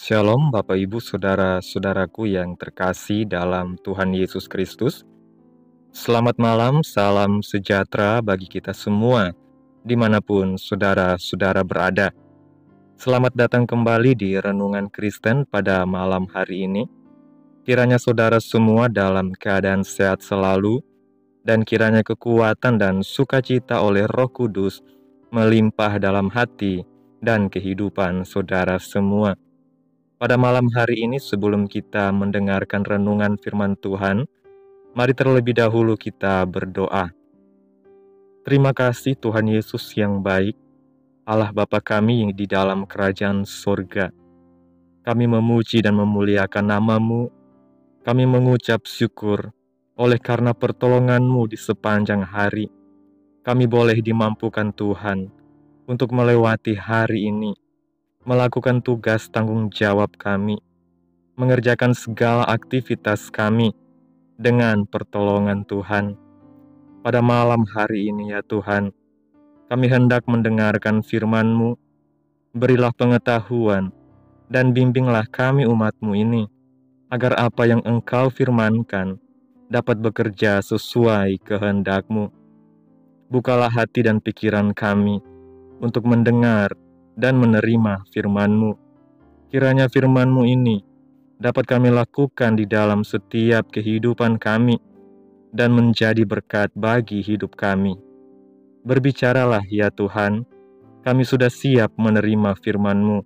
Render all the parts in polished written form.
Shalom Bapak Ibu Saudara-saudaraku yang terkasih dalam Tuhan Yesus Kristus. Selamat malam, salam sejahtera bagi kita semua, dimanapun saudara-saudara berada. Selamat datang kembali di Renungan Kristen pada malam hari ini. Kiranya saudara semua dalam keadaan sehat selalu, dan kiranya kekuatan dan sukacita oleh Roh Kudus melimpah dalam hati dan kehidupan saudara semua. Pada malam hari ini sebelum kita mendengarkan renungan firman Tuhan, mari terlebih dahulu kita berdoa. Terima kasih Tuhan Yesus yang baik, Allah Bapa kami yang di dalam kerajaan sorga. Kami memuji dan memuliakan nama-Mu, kami mengucap syukur oleh karena pertolongan-Mu di sepanjang hari. Kami boleh dimampukan Tuhan untuk melewati hari ini, melakukan tugas tanggung jawab kami, mengerjakan segala aktivitas kami dengan pertolongan Tuhan. Pada malam hari ini ya Tuhan, kami hendak mendengarkan firman-Mu. Berilah pengetahuan dan bimbinglah kami umat-Mu ini, agar apa yang Engkau firmankan dapat bekerja sesuai kehendak-Mu. Bukalah hati dan pikiran kami untuk mendengar dan menerima firman-Mu. Kiranya firman-Mu ini dapat kami lakukan di dalam setiap kehidupan kami dan menjadi berkat bagi hidup kami. Berbicaralah ya Tuhan, kami sudah siap menerima firman-Mu.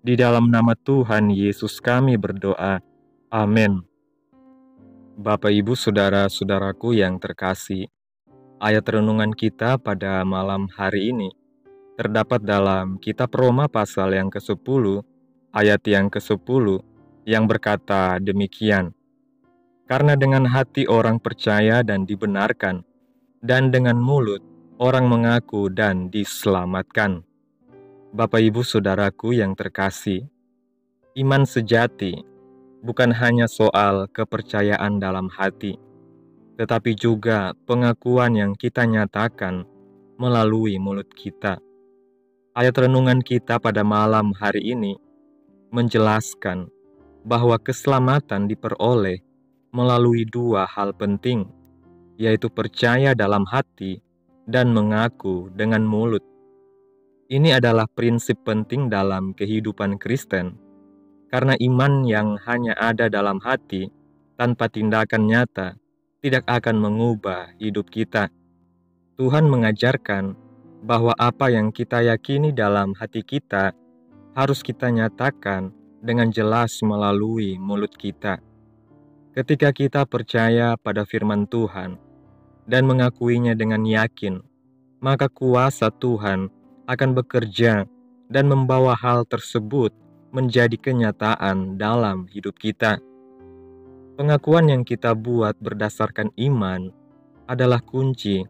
Di dalam nama Tuhan Yesus kami berdoa. Amin. Bapak Ibu Saudara-saudaraku yang terkasih, ayat renungan kita pada malam hari ini terdapat dalam kitab Roma pasal yang ke-10, ayat yang ke-10, yang berkata demikian. Karena dengan hati orang percaya dan dibenarkan, dan dengan mulut orang mengaku dan diselamatkan. Bapak Ibu Saudaraku yang terkasih, iman sejati bukan hanya soal kepercayaan dalam hati, tetapi juga pengakuan yang kita nyatakan melalui mulut kita. Ayat renungan kita pada malam hari ini menjelaskan bahwa keselamatan diperoleh melalui dua hal penting, yaitu percaya dalam hati dan mengaku dengan mulut. Ini adalah prinsip penting dalam kehidupan Kristen, karena iman yang hanya ada dalam hati tanpa tindakan nyata tidak akan mengubah hidup kita. Tuhan mengajarkan bahwa apa yang kita yakini dalam hati kita harus kita nyatakan dengan jelas melalui mulut kita. Ketika kita percaya pada firman Tuhan dan mengakuinya dengan yakin, maka kuasa Tuhan akan bekerja dan membawa hal tersebut menjadi kenyataan dalam hidup kita. Pengakuan yang kita buat berdasarkan iman adalah kunci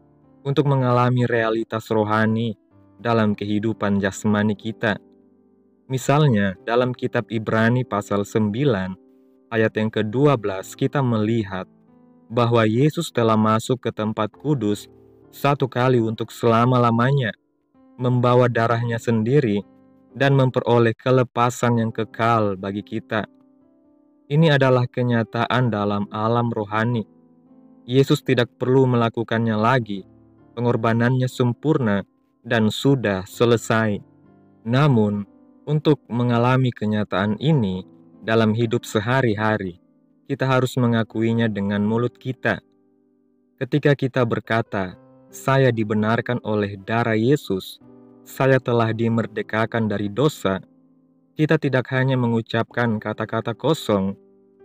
untuk mengalami realitas rohani dalam kehidupan jasmani kita. Misalnya, dalam kitab Ibrani pasal 9, ayat yang ke-12 kita melihat bahwa Yesus telah masuk ke tempat kudus satu kali untuk selama-lamanya, membawa darahnya sendiri dan memperoleh kelepasan yang kekal bagi kita. Ini adalah kenyataan dalam alam rohani. Yesus tidak perlu melakukannya lagi, pengorbanannya sempurna dan sudah selesai. Namun, untuk mengalami kenyataan ini dalam hidup sehari-hari, kita harus mengakuinya dengan mulut kita. Ketika kita berkata, "Saya dibenarkan oleh darah Yesus, saya telah dimerdekakan dari dosa," kita tidak hanya mengucapkan kata-kata kosong,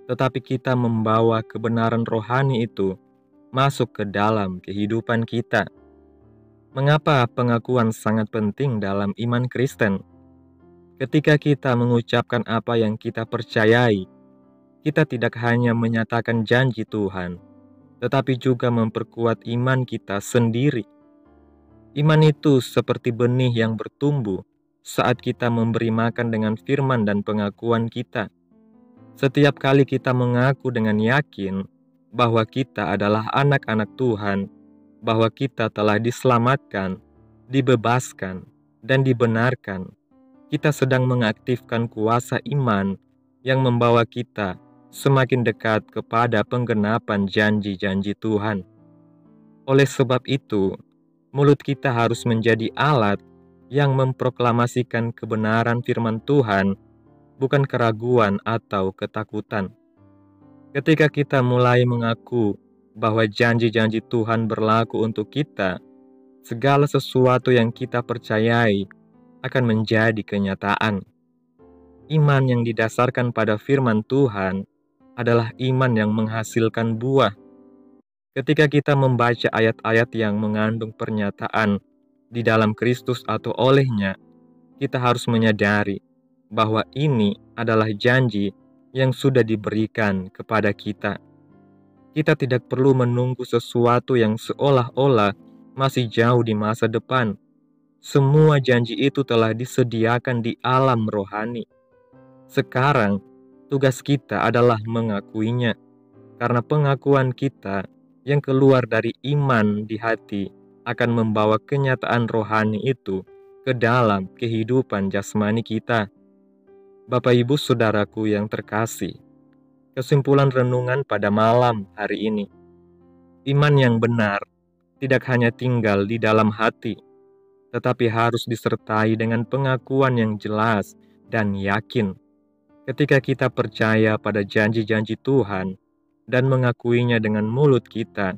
tetapi kita membawa kebenaran rohani itu masuk ke dalam kehidupan kita. Mengapa pengakuan sangat penting dalam iman Kristen? Ketika kita mengucapkan apa yang kita percayai, kita tidak hanya menyatakan janji Tuhan, tetapi juga memperkuat iman kita sendiri. Iman itu seperti benih yang bertumbuh saat kita memberi makan dengan firman dan pengakuan kita. Setiap kali kita mengaku dengan yakin bahwa kita adalah anak-anak Tuhan, bahwa kita telah diselamatkan, dibebaskan, dan dibenarkan, kita sedang mengaktifkan kuasa iman yang membawa kita semakin dekat kepada penggenapan janji-janji Tuhan. Oleh sebab itu, mulut kita harus menjadi alat yang memproklamasikan kebenaran firman Tuhan, bukan keraguan atau ketakutan. Ketika kita mulai mengaku bahwa janji-janji Tuhan berlaku untuk kita, segala sesuatu yang kita percayai akan menjadi kenyataan. Iman yang didasarkan pada firman Tuhan adalah iman yang menghasilkan buah. Ketika kita membaca ayat-ayat yang mengandung pernyataan di dalam Kristus atau olehnya, kita harus menyadari bahwa ini adalah janji yang sudah diberikan kepada kita. Kita tidak perlu menunggu sesuatu yang seolah-olah masih jauh di masa depan. Semua janji itu telah disediakan di alam rohani. Sekarang, tugas kita adalah mengakuinya, karena pengakuan kita yang keluar dari iman di hati akan membawa kenyataan rohani itu ke dalam kehidupan jasmani kita. Bapak Ibu Saudaraku yang terkasih, kesimpulan renungan pada malam hari ini. Iman yang benar tidak hanya tinggal di dalam hati, tetapi harus disertai dengan pengakuan yang jelas dan yakin. Ketika kita percaya pada janji-janji Tuhan dan mengakuinya dengan mulut kita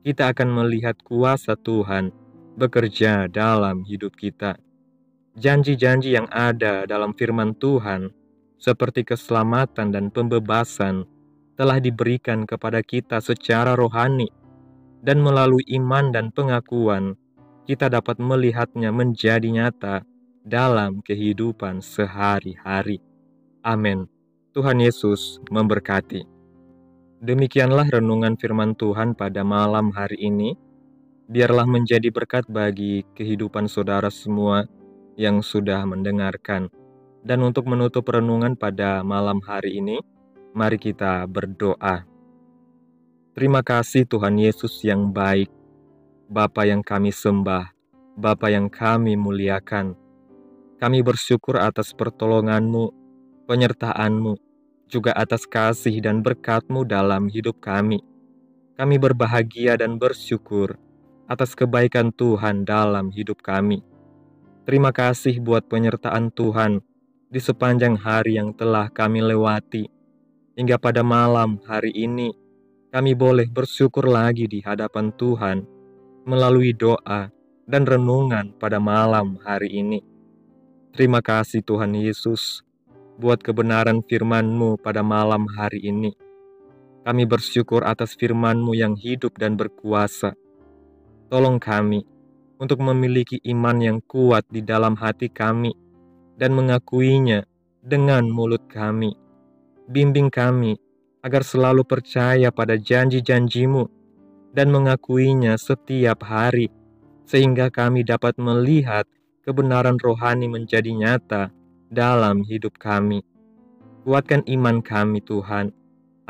akan melihat kuasa Tuhan bekerja dalam hidup kita. Janji-janji yang ada dalam firman Tuhan, seperti keselamatan dan pembebasan, telah diberikan kepada kita secara rohani, dan melalui iman dan pengakuan, kita dapat melihatnya menjadi nyata dalam kehidupan sehari-hari. Amin. Tuhan Yesus memberkati. Demikianlah renungan firman Tuhan pada malam hari ini. Biarlah menjadi berkat bagi kehidupan saudara semua yang sudah mendengarkan. Dan untuk menutup renungan pada malam hari ini, mari kita berdoa. Terima kasih Tuhan Yesus yang baik, Bapa yang kami sembah, Bapa yang kami muliakan. Kami bersyukur atas pertolongan-Mu, penyertaan-Mu, juga atas kasih dan berkat-Mu dalam hidup kami. Kami berbahagia dan bersyukur atas kebaikan Tuhan dalam hidup kami. Terima kasih buat penyertaan Tuhan di sepanjang hari yang telah kami lewati. Hingga pada malam hari ini, kami boleh bersyukur lagi di hadapan Tuhan melalui doa dan renungan pada malam hari ini. Terima kasih Tuhan Yesus buat kebenaran firman-Mu pada malam hari ini. Kami bersyukur atas firman-Mu yang hidup dan berkuasa. Tolong kami untuk memiliki iman yang kuat di dalam hati kami dan mengakuinya dengan mulut kami. Bimbing kami agar selalu percaya pada janji-janji-Mu dan mengakuinya setiap hari, sehingga kami dapat melihat kebenaran rohani menjadi nyata dalam hidup kami. Kuatkan iman kami Tuhan,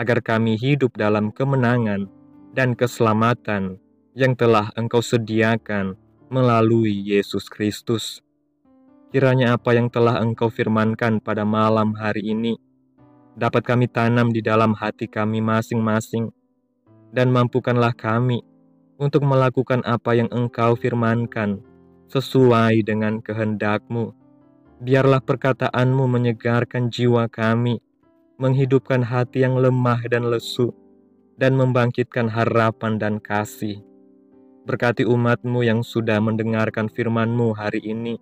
agar kami hidup dalam kemenangan dan keselamatan yang telah Engkau sediakan melalui Yesus Kristus. Kiranya apa yang telah Engkau firmankan pada malam hari ini dapat kami tanam di dalam hati kami masing-masing, dan mampukanlah kami untuk melakukan apa yang Engkau firmankan sesuai dengan kehendak-Mu. Biarlah perkataan-Mu menyegarkan jiwa kami, menghidupkan hati yang lemah dan lesu, dan membangkitkan harapan dan kasih. Berkati umat-Mu yang sudah mendengarkan firman-Mu hari ini.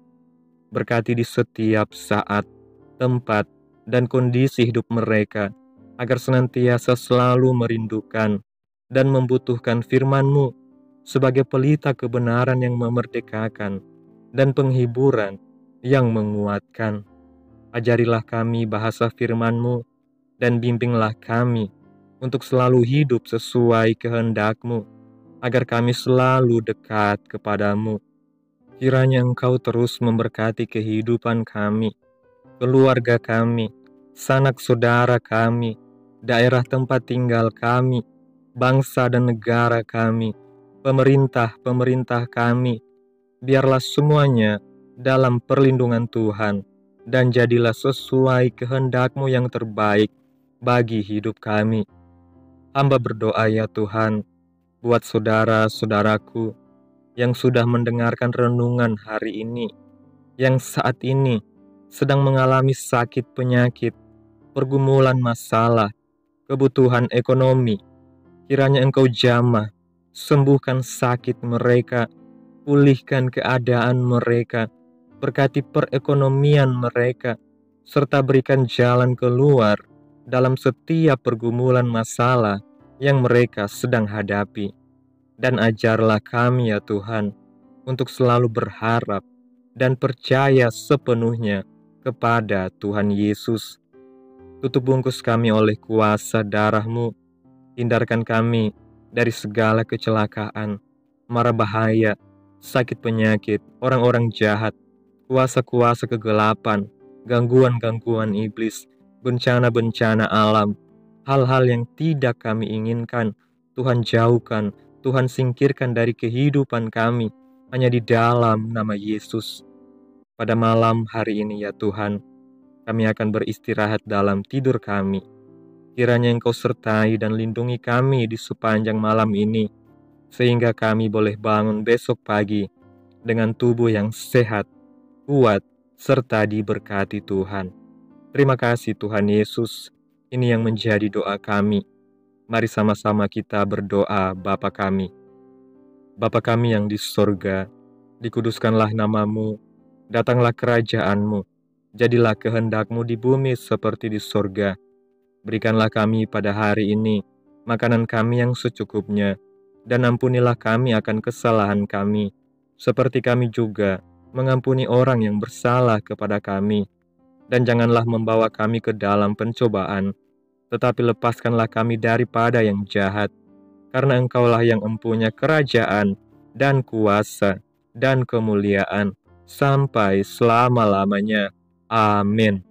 Berkati di setiap saat, tempat, dan kondisi hidup mereka, agar senantiasa selalu merindukan dan membutuhkan firman-Mu sebagai pelita kebenaran yang memerdekakan dan penghiburan yang menguatkan. Ajarilah kami bahasa firman-Mu dan bimbinglah kami untuk selalu hidup sesuai kehendak-Mu, agar kami selalu dekat kepadamu. Kiranya Engkau terus memberkati kehidupan kami, keluarga kami, sanak saudara kami, daerah tempat tinggal kami, bangsa dan negara kami, pemerintah-pemerintah kami. Biarlah semuanya dalam perlindungan Tuhan, dan jadilah sesuai kehendak-Mu yang terbaik bagi hidup kami. Hamba berdoa ya Tuhan, buat saudara-saudaraku yang sudah mendengarkan renungan hari ini, yang saat ini sedang mengalami sakit penyakit, pergumulan masalah, kebutuhan ekonomi. Kiranya Engkau jamah, sembuhkan sakit mereka, pulihkan keadaan mereka, berkati perekonomian mereka, serta berikan jalan keluar dalam setiap pergumulan masalah yang mereka sedang hadapi. Dan ajarlah kami ya Tuhan, untuk selalu berharap dan percaya sepenuhnya kepada Tuhan Yesus. Tutup bungkus kami oleh kuasa darah-Mu, hindarkan kami dari segala kecelakaan, mara bahaya, sakit penyakit, orang-orang jahat, kuasa-kuasa kegelapan, gangguan-gangguan iblis, bencana-bencana alam, hal-hal yang tidak kami inginkan. Tuhan jauhkan, Tuhan singkirkan dari kehidupan kami, hanya di dalam nama Yesus. Pada malam hari ini ya Tuhan, kami akan beristirahat dalam tidur kami. Kiranya Engkau sertai dan lindungi kami di sepanjang malam ini, sehingga kami boleh bangun besok pagi dengan tubuh yang sehat, kuat, serta diberkati Tuhan. Terima kasih Tuhan Yesus, ini yang menjadi doa kami. Mari sama-sama kita berdoa. Bapa kami. Bapa kami yang di sorga, dikuduskanlah nama-Mu, datanglah kerajaan-Mu, jadilah kehendak-Mu di bumi seperti di sorga. Berikanlah kami pada hari ini makanan kami yang secukupnya, dan ampunilah kami akan kesalahan kami, seperti kami juga mengampuni orang yang bersalah kepada kami. Dan janganlah membawa kami ke dalam pencobaan, tetapi lepaskanlah kami daripada yang jahat, karena Engkaulah yang empunya kerajaan dan kuasa dan kemuliaan sampai selama-lamanya. Amin.